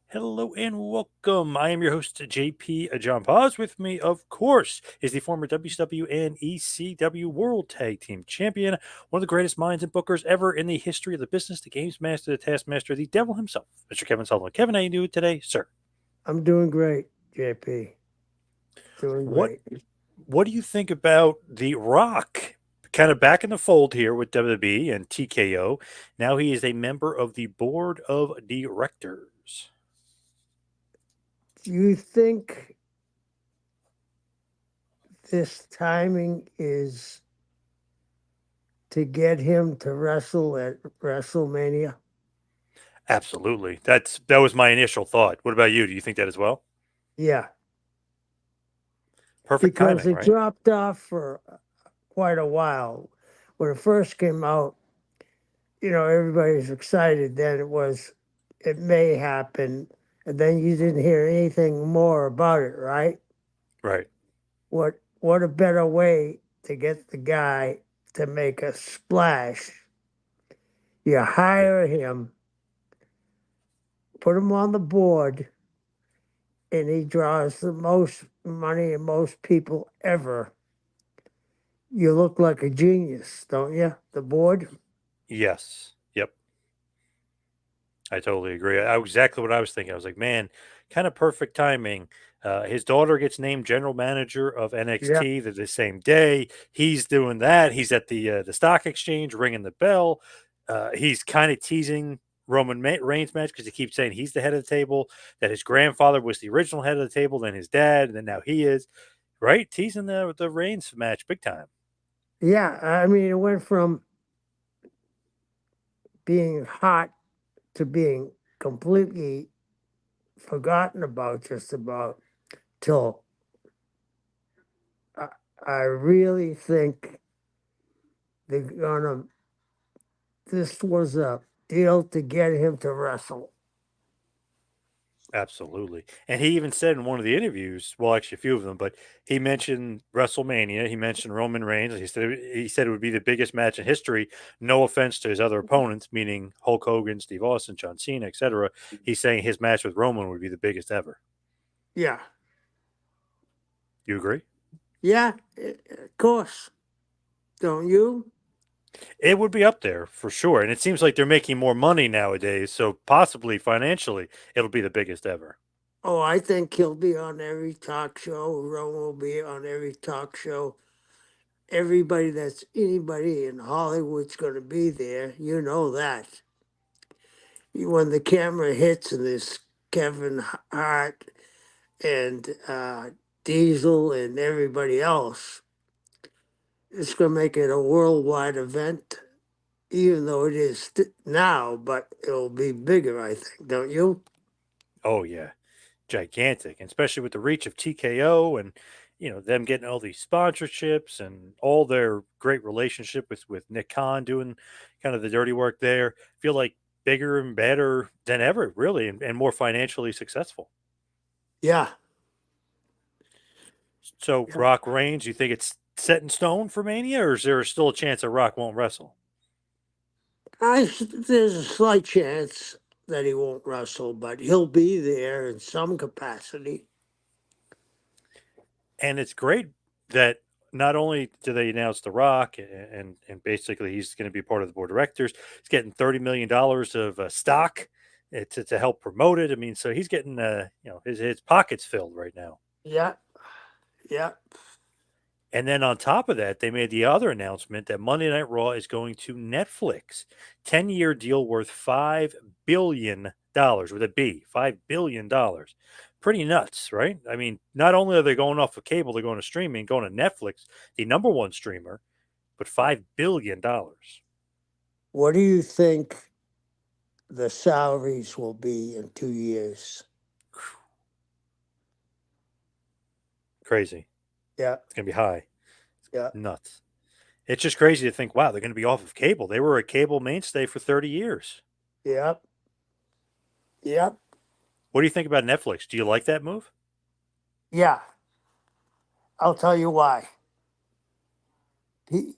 Hello and welcome. I am your host, JP John Poz. With me, of course, is the former WCW and ECW World Tag Team Champion, one of the greatest minds and bookers ever in the history of the business, the Games Master, the Taskmaster, the Devil himself, Mr. Kevin Sullivan. Kevin, how you doing today, sir? I'm doing great, JP. Doing What great. What do you think about The Rock? Kind of back in the fold here with WWE and TKO. Now he is a member of the board of directors. Do you think this timing is to get him to wrestle at WrestleMania? Absolutely. That was my initial thought. What about you? Do you think that as well? Yeah, Perfect because timing, it right? dropped off for quite a while. When it first came out, everybody was excited. Then it may happen. And then you didn't hear anything more about it, right? Right. What a better way to get the guy to make a splash. You Yeah. hire him, put him on the board, and he draws the most money and most people ever. You look like a genius, don't you? The board? Yes. Yep. I totally agree. Exactly what I was thinking. I was like, man, kind of perfect timing. His daughter gets named general manager of Yeah. NXT the same day. He's doing that. He's at the stock exchange ringing the bell. He's kind of teasing Reigns match because he keeps saying he's the head of the table. That his grandfather was the original head of the table, then his dad, and then now he is. Right, teasing the Reigns match big time. Yeah. I mean, it went from being hot to being completely forgotten about just about till I, I really think they're gonna, this was a deal to get him to wrestle. Absolutely. And he even said in one of the interviews, well, actually a few of them, but he mentioned WrestleMania. He mentioned Roman Reigns. He said it would be the biggest match in history. No offense to his other opponents, meaning Hulk Hogan, Steve Austin, John Cena, etc. He's saying his match with Roman would be the biggest ever. Yeah. You agree? Yeah, of course. Don't you? It would be up there for sure. And it seems like they're making more money nowadays, so possibly financially, it'll be the biggest ever. Oh, I think he'll be on every talk show. Ron will be on every talk show. Everybody that's anybody in Hollywood's going to be there. You know that. When the camera hits and there's Kevin Hart and Diesel and everybody else, it's going to make it a worldwide event, even though it is now, but it'll be bigger, I think, don't you? Oh yeah. Gigantic, and especially with the reach of TKO and them getting all these sponsorships and all their great relationship with Nick Khan doing kind of the dirty work there. Feel like bigger and better than ever, really, and more financially successful. Yeah. So Yeah. Rock Reigns, you think it's set in stone for Mania, or is there still a chance that Rock won't wrestle? There's a slight chance that he won't wrestle, but he'll be there in some capacity. And it's great that not only do they announce The Rock and basically he's going to be part of the board of directors, he's getting $30 million of stock to help promote it. I mean, so he's getting his pockets filled right now. Yeah, yeah. And then on top of that, they made the other announcement that Monday Night Raw is going to Netflix. 10-year deal worth $5 billion with a B, $5 billion. Pretty nuts, right? I mean, not only are they going off of cable, they're going to streaming, going to Netflix, the number one streamer, but $5 billion. What do you think the salaries will be in 2 years? Crazy. Yeah, It's going to be high. yeah, Nuts. It's just crazy to think, wow, they're going to be off of cable. They were a cable mainstay for 30 years. yeah, yeah, What do you think about Netflix? Do you like that move? yeah. I'll tell you why. Pe-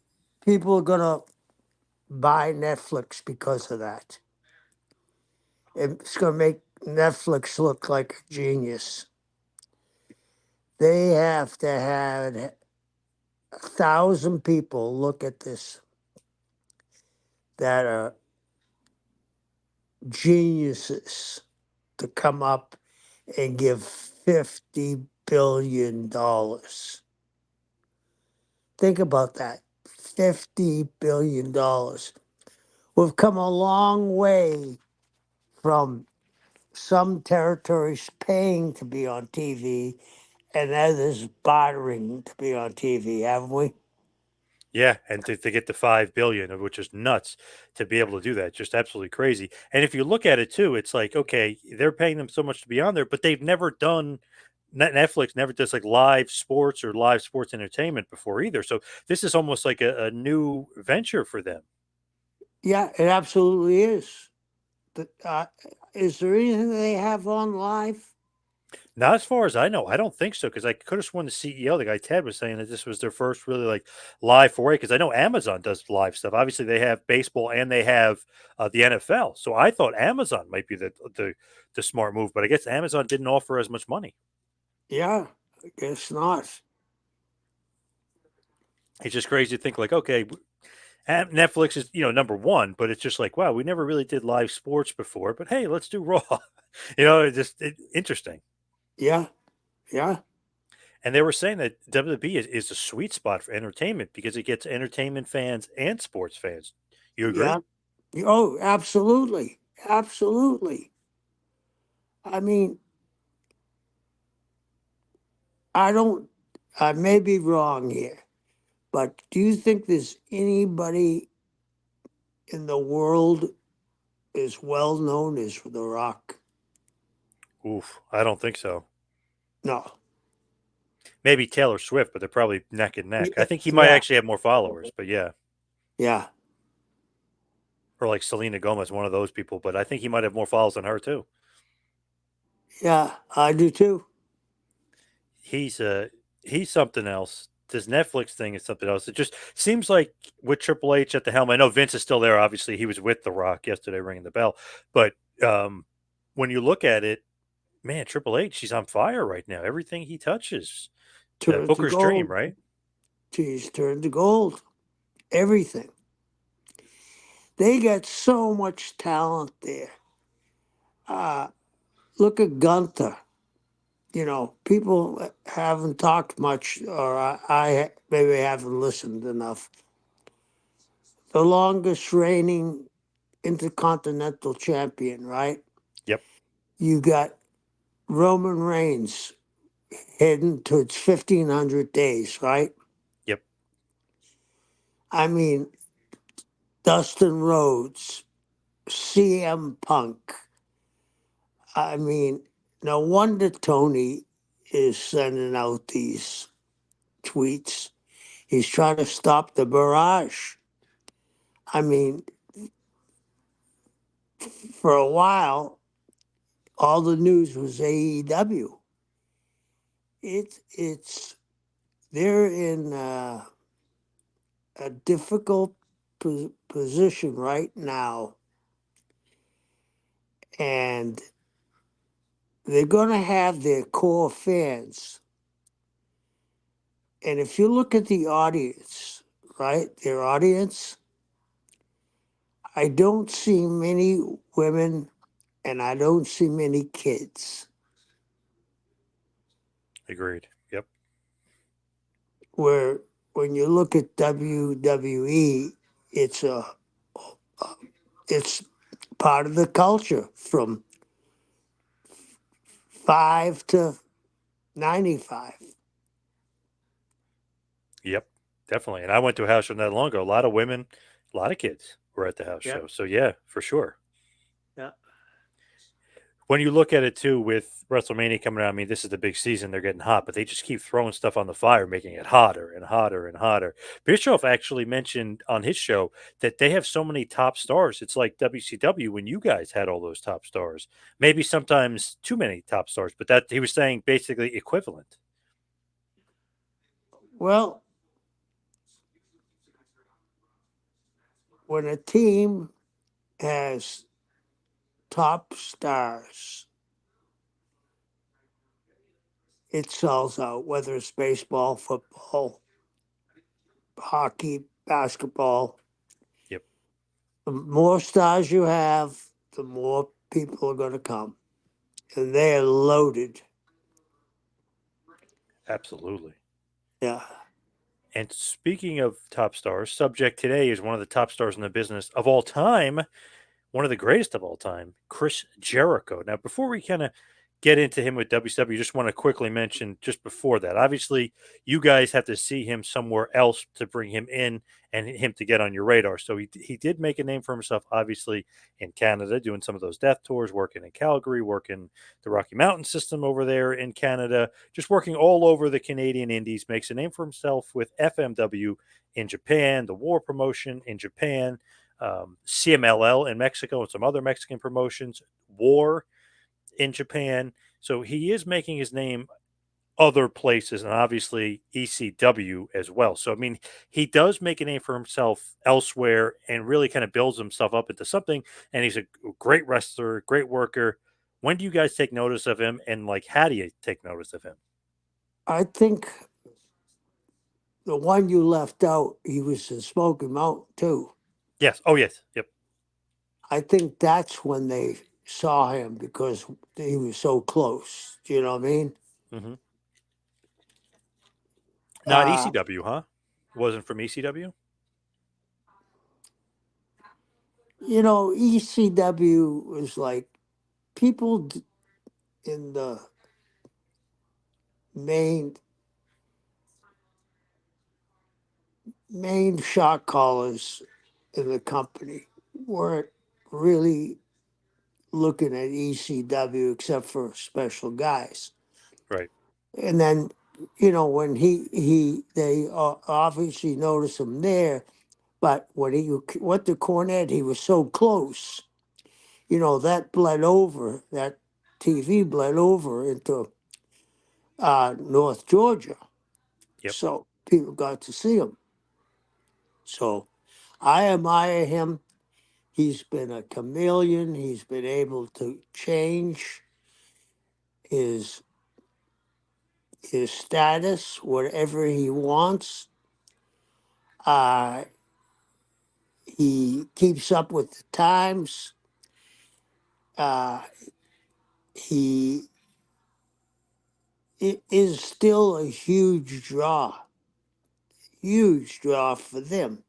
People are gonna buy Netflix because of that. It's gonna make Netflix look like a genius. They have to have 1,000 people look at this that are geniuses to come up and give $50 billion. Think about that. $50 billion. We've come a long way from some territories paying to be on TV and others bartering to be on TV, haven't we? Yeah, and to get the 5 billion, which is nuts, to be able to do that, just absolutely crazy. And if you look at it too, it's like okay, they're paying them so much to be on there, but they've never done Netflix never does like live sports or live sports entertainment before either. So this is almost like a new venture for them. Yeah, it absolutely is. Is there anything they have on live? Not as far as I know. I don't think so because I could have sworn the CEO, the guy Ted, was saying that this was their first really like live foray. Because I know Amazon does live stuff. Obviously, they have baseball and they have the NFL. So I thought Amazon might be the smart move, but I guess Amazon didn't offer as much money. Yeah, I guess not. It's just crazy to think like, okay, Netflix is number one, but it's just like, wow, we never really did live sports before, but hey, let's do Raw. Interesting. Yeah, yeah, And they were saying that WWE is a sweet spot for entertainment because it gets entertainment fans and sports fans. You agree? yeah. Oh, absolutely. Absolutely. I mean, I don't, I may be wrong here, but do you think there's anybody in the world as well known as The Rock? Oof, I don't think so. No. Maybe Taylor Swift, but they're probably neck and neck. I Yeah, think he might yeah, actually have more followers, but yeah. yeah, Or like Selena Gomez, one of those people, but I think he might have more followers than her too. yeah, I do too. He's he's something else. This Netflix thing is something else. It just seems like with Triple H at the helm. I know Vince is still there. Obviously, he was with The Rock yesterday, ringing the bell. But when you look at it, man, Triple H, he's on fire right now. Everything he touches, Turn to Booker's dream, gold. right? Geez, turn to gold. Everything. They got so much talent there. Uh, Look at Gunther. People haven't talked much, or I maybe haven't listened enough. The longest reigning intercontinental champion, right? Yep, You got Roman Reigns heading towards 1,500 days, right? yep, I mean, Dustin Rhodes, CM Punk. I mean, no wonder Tony is sending out these tweets. He's trying to stop the barrage. I mean, for a while, all the news was AEW. It's they're in a difficult position right now, and they're going to have their core fans. And if you look at the audience, right, their audience, I don't see many women and I don't see many kids. agreed. Yep, Where when you look at WWE, it's a it's part of the culture from 5 to 95. yep, definitely. And I went to a house show not long ago. A lot of women, a lot of kids were at the house Yeah, show. So yeah, for sure. yeah. When you look at it too, with WrestleMania coming out, I mean, this is the big season. They're getting hot, but they just keep throwing stuff on the fire, making it hotter and hotter and hotter. Bischoff actually mentioned on his show that they have so many top stars. It's like WCW when you guys had all those top stars. Maybe sometimes too many top stars, but that he was saying basically equivalent. Well, when a team has top stars, it sells out, whether it's baseball, football, hockey, basketball. Yep, The more stars you have, the more people are going to come. And they're loaded. absolutely. Yeah. And speaking of top stars, subject today is one of the top stars in the business of all time, one of the greatest of all time, Chris Jericho. Now, before we kind of get into him with WCW, just want to quickly mention just before that. Obviously, you guys have to see him somewhere else to bring him in and him to get on your radar. So he did make a name for himself, obviously, in Canada, doing some of those death tours, working in Calgary, working the Rocky Mountain system over there in Canada, just working all over the Canadian Indies, makes a name for himself with FMW in Japan, the War promotion in Japan, CMLL in Mexico and some other Mexican promotions, War in Japan. So he is making his name other places and obviously ECW as well. So, I mean, he does make a name for himself elsewhere and really kind of builds himself up into something. And he's a great wrestler, great worker. When do you guys take notice of him? And like, how do you take notice of him? I think the one you left out, he was in Smoky Mountain too. Yes. Oh, yes. Yep. I think that's when they saw him because he was so close. Do you know what I mean? Hmm. Not Uh, ECW, huh? Wasn't from ECW? ECW was like people in the main shot callers in the company weren't really looking at ECW except for special guys. Right. And then, when they obviously noticed him there, but when he went to Cornette, he was so close. That bled over. That TV bled over into North Georgia, Yep. so people got to see him. So I admire him. He's been a chameleon. He's been able to change his status whatever he wants. Uh, he keeps up with the times. Uh, he is still a huge draw for them.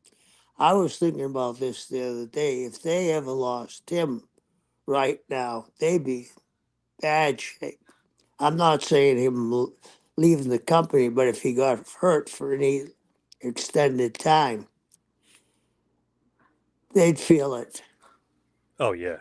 I was thinking about this the other day. If they ever lost him right now, they'd be in bad shape. I'm not saying him leaving the company, but if he got hurt for any extended time, they'd feel it. Oh, yeah.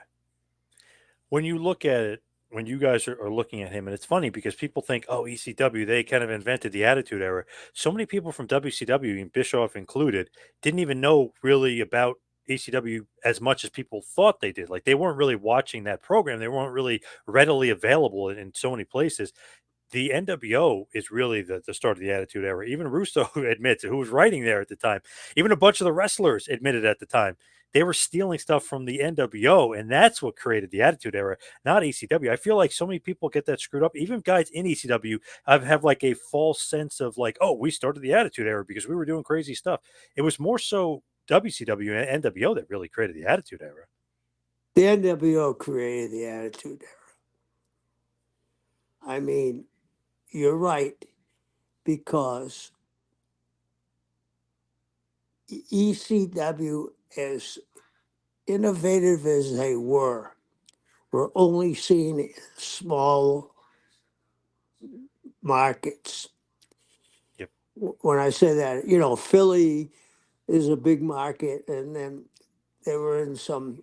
When you look at it, when you guys are looking at him, and it's funny because people think, oh, ECW, they kind of invented the Attitude Era. So many people from WCW, and Bischoff included, didn't even know really about ECW as much as people thought they did. Like they weren't really watching that program. They weren't really readily available in so many places. The NWO is really the start of the Attitude Era. Even Russo admits it, who was writing there at the time. Even a bunch of the wrestlers admitted at the time they were stealing stuff from the NWO, and that's what created the Attitude Era, not ECW. I feel like so many people get that screwed up. Even guys in ECW have like a false sense of like, oh, we started the Attitude Era because we were doing crazy stuff. It was more so WCW and NWO that really created the Attitude Era. The NWO created the Attitude Era. I mean, you're right, because ECW, as innovative as they were only seen in small markets. Yep. When I say that, Philly is a big market, and then they were in some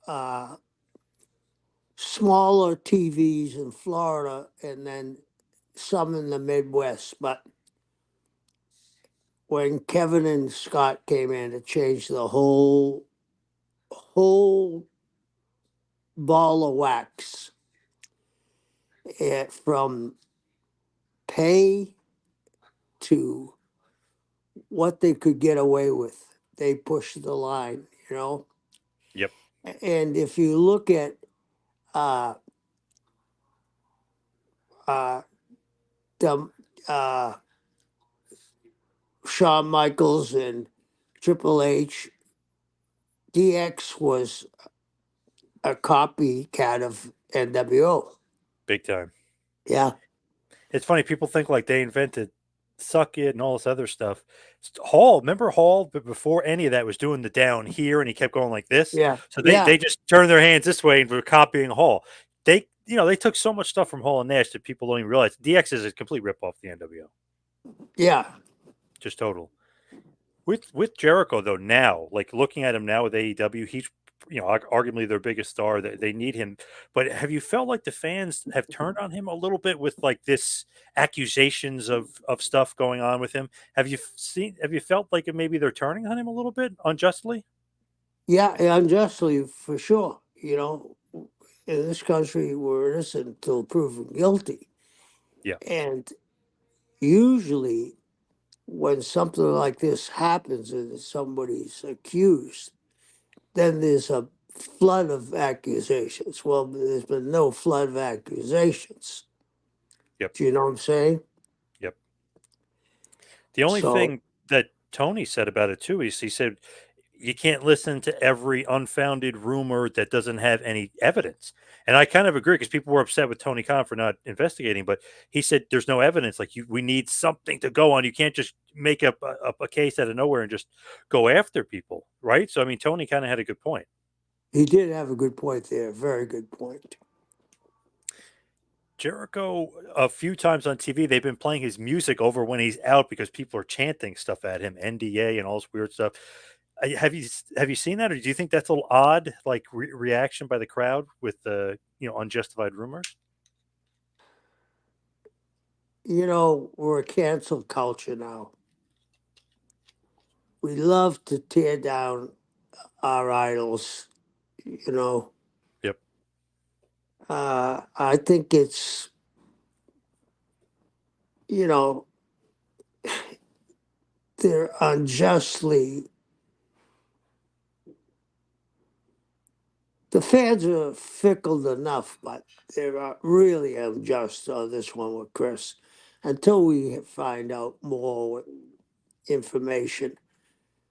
uh, smaller TVs in Florida, and then some in the Midwest. But when Kevin and Scott came in, it changed the whole ball of wax. From pay to what they could get away with. They pushed the line. Yep. And if you look at uh, uh, Shawn Michaels and Triple H, DX was a copycat of NWO. Big time. Yeah, It's funny, people think like they invented Suck It and all this other stuff. Hall, remember Hall, but before any of that was doing the down here and he kept going like this. yeah, So yeah, they just turned their hands this way and were copying Hall. They they took so much stuff from Hall and Nash that people don't even realize. DX is a complete rip off the NWO. yeah. Just total. With Jericho though, now, like looking at him now with AEW, he's arguably their biggest star. They need him. But have you felt like the fans have turned on him a little bit with like this accusations of stuff going on with him? Have you felt like maybe they're turning on him a little bit unjustly? Yeah, unjustly for sure. In this country, we're innocent until proven guilty. Yeah. And usually, when something like this happens and somebody's accused, then there's a flood of accusations. Well, there's been no flood of accusations. Yep. Do you know what I'm saying? Yep. The only So, thing that Tony said about it too is he said you can't listen to every unfounded rumor that doesn't have any evidence. And I kind of agree because people were upset with Tony Khan for not investigating, but he said there's no evidence. Like we need something to go on. You can't just make up a case out of nowhere and just go after people, right? So I mean, Tony kind of had a good point. he did have a good point there. Very good point. Jericho, a few times on TV, they've been playing his music over when he's out because people are chanting stuff at him, NDA and all this weird stuff. Have you seen that, or do you think that's a little odd, like reaction by the crowd with the unjustified rumors? We're a cancel culture now. We love to tear down our idols, you know. Yep. I think it's, you know, they're unjustly, the fans are fickle enough, but they're really unjust on this one with Chris. Until we find out more information,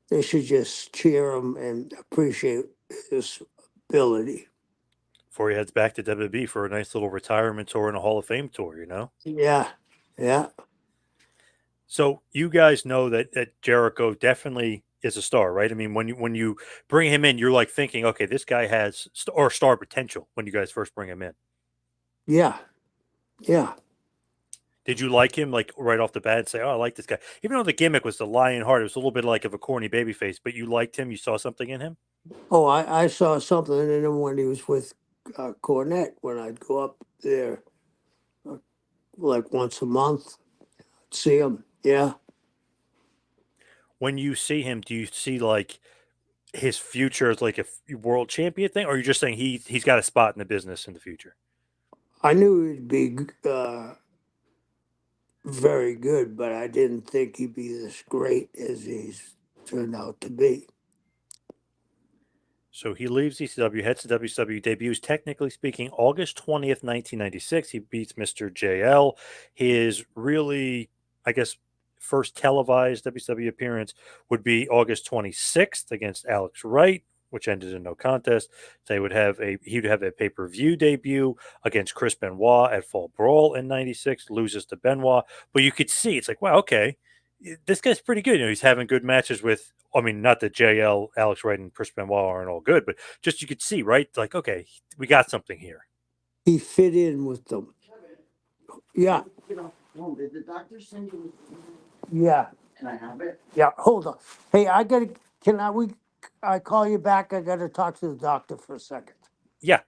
they should just cheer him and appreciate his ability. Before he heads back to WWE for a nice little retirement tour and a Hall of Fame tour. Yeah, yeah, So you guys know that Jericho definitely is a star, right? I mean, when you bring him in, you're like thinking, okay, this guy has star potential when you guys first bring him in. yeah, yeah. Did you like him like right off the bat and say, "Oh, I like this guy," even though the gimmick was the lion heart? It was a little bit like of a corny baby face, but you liked him. You saw something in him. Oh, I saw something in him when he was with Cornette when I'd go up there like once a month, see him. Yeah. When you see him, do you see like his future as like a world champion thing, or are you just saying he's got a spot in the business in the future? I knew he'd be very good, but I didn't think he'd be this great as he's turned out to be. So he leaves ECW, heads to WCW, debuts, technically speaking, August 20th, 1996. He beats Mr. JL. His really, I guess, first televised WCW appearance would be August 26th against Alex Wright, which ended in no contest. He would have a pay-per-view debut against Chris Benoit at Fall Brawl in 96, loses to Benoit. But you could see, it's like, wow, okay, this guy's pretty good. He's having good matches with, I mean, not that JL, Alex Wright, and Chris Benoit aren't all good, but just you could see, right? Like, okay, we got something here. He fit in with them. Yeah. Did the doctor send you? Yeah. Can I have it? Yeah. Hold on. Hey, I gotta. Can I call you back? I gotta talk to the doctor for a second. Yeah,